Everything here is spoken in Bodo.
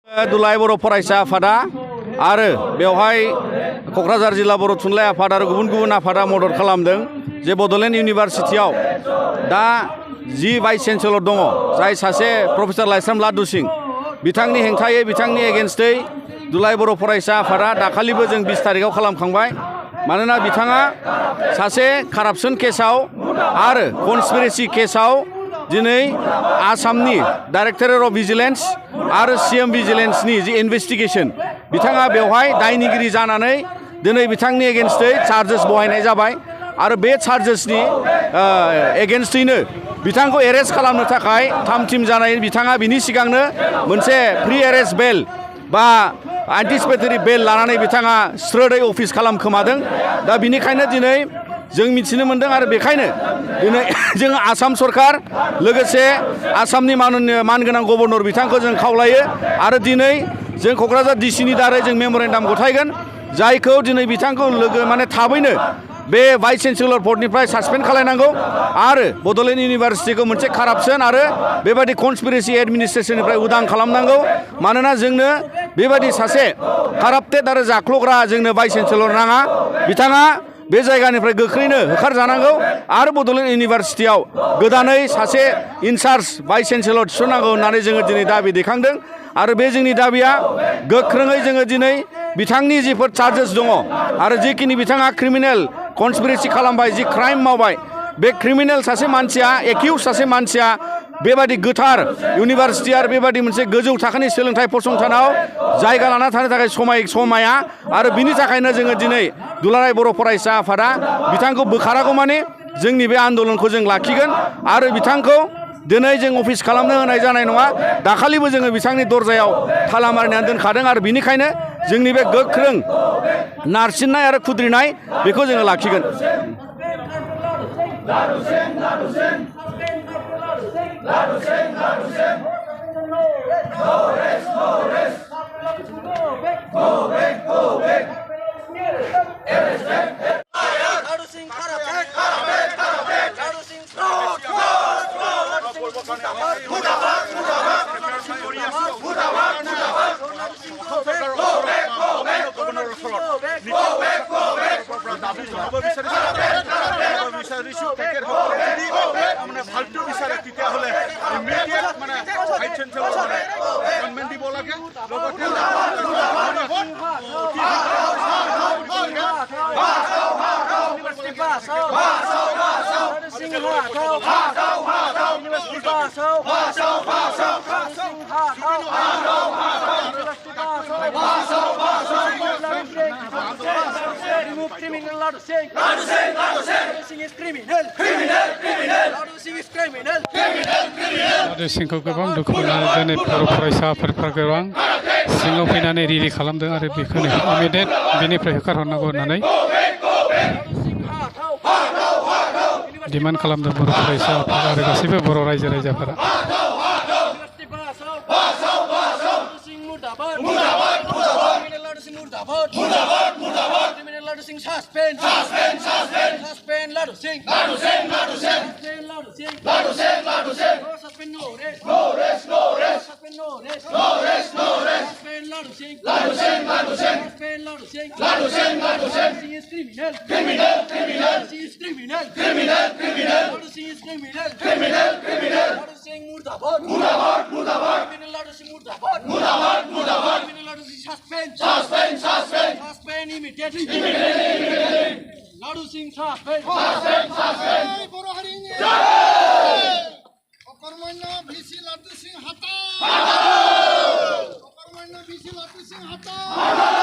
दुलाय बर' फरायसा आफादा आरो बेवहाय क'क्राझार जिल्ला बर' थुनलाइ आफाद आरो गुबुन गुबुन आफादा मदद खालामदों जे बड'लेण्ड इउनिभारसिटियाव दा जि भाइस चेन्सेलर दङ जाय सासे प्रफेसर लाइस्राम लादु सिं बिथांनि हेंथायै बिथांनि एगेन्स्टै दुलाय बर' फरायसा आफादा दाखालिबो जों 20 तारिखआव खालामखांबाय मानोना बिथाङा सासे कारापसन केसाव आरो कनस्पिरेसि केसाव दिनै आसामनि डाइरेक्टरेट अफ भिजिलेन्स आरो सिएम भिजिलेन्सनि जि इनभेस्टिगेसन बिथाङा बेवहाय दायनिगिरि जानानै दिनै बिथांनि एगेन्स्टै चार्जेस बहायनाय जाबाय आरो बे चार्जेसनि एगेन्स्टैनो बिथांखौ एरेस्ट खालामनो थाखाय थाम-थिम जानाय बिथाङा बिनि सिगांनो मोनसे प्रि एरेस्ट बेल बा एन्टिसिपेटरि बेल लानानै बिथाङा स्रोदै अफिस खालामखोमादों दा बिनिखायनो दिनै जों मिथिनो मोनदों आरो बेखायनो दिनै जों आसाम सरकार लोगोसे आसामनि मानगोनां गभर्नर बिथांखौ जों खावलायो आरो दिनै जों क'क्राझार डिसिनि दारै जों मेम'रेन्डाम गथायगोन जायखौ दिनै बिथांखौ थाबैनो बे भाइस चेन्सेलर पदनिफ्राय सासपेन्ड खालायनांगौ आरो बड'लेण्ड इउनिभारसिटिखौ मोनसे कारापसन आरो बेबायदि कनस्पिरेसि एडमिनिस्ट्रेसननिफ्राय उदां खालामनांगौ मानोना जोंनो बेबायदि सासे काराप्टेड आरो जाख्ल'ग्रा जोंनो भाइस चेन्सेलर नाङा बिथाङा बे जायगानिफ्राय गोख्रैनो होखारजानांगौ आरो बड'लेण्ड इउनिभारसिटियाव गोदानै सासे इनचार्ज भाइस चेन्सेलर थिसननांगौ होननानै जोङो दिनै दाबि दैखांदों आरो बे जोंनि दाबिया गोख्रोङै जोङो दिनै बिथांनि जिफोर चार्जेस दङ आरो जिखिनि बिथाङा क्रिमिनेल कनस्पिरेसि खालामबाय जि क्राइम मावबाय बे क्रिमिनेल सासे मानसिया एक्युज सासे मानसिया बेबायदि गोथार इउनिभारसिटि आरो बेबायदि मोनसे गोजौ थाखोनि सोलोंथाइ फसंथानाव जायगा लाना थानो थाखाय समाया आरो बिनि थाखायनो जोङो दिनै दुलाराय बर' फरायसा आफादा बिथांखौ बोखारागौमानि जोंनि बे आन्दलनखौ जों लाखिगोन आरो बिथांखौ दिनै जों अफिस खालामनो होनाय जानाय नङा दाखालिबो जोङो बिथांनि दरजायाव ताला मारिनानै दोनखादों आरो बिनिखायनो जोंनि बे गोख्रों नारसिननाय आरो खुद्रिनाय बेखौ जोङो लाखिगोन सिंखौ गोबां दुखु मोननानै दिनै बर' फरायसा आफादफ्रा गोबां सिङाव फैनानै रिलि खालामदों आरो बेखौनो इमिडियेट बेनिफ्राय होखारहरनांगौ होननानै डिमान्ड खालामदों बर' फरायसा आफाद आरो गासैबो बर' रायजो राजाफोरा Ladu Singh suspend. Boro Harini. Kwrwmdao VC Ladu Singh hata. Kwrwmdao VC Ladu Singh hata.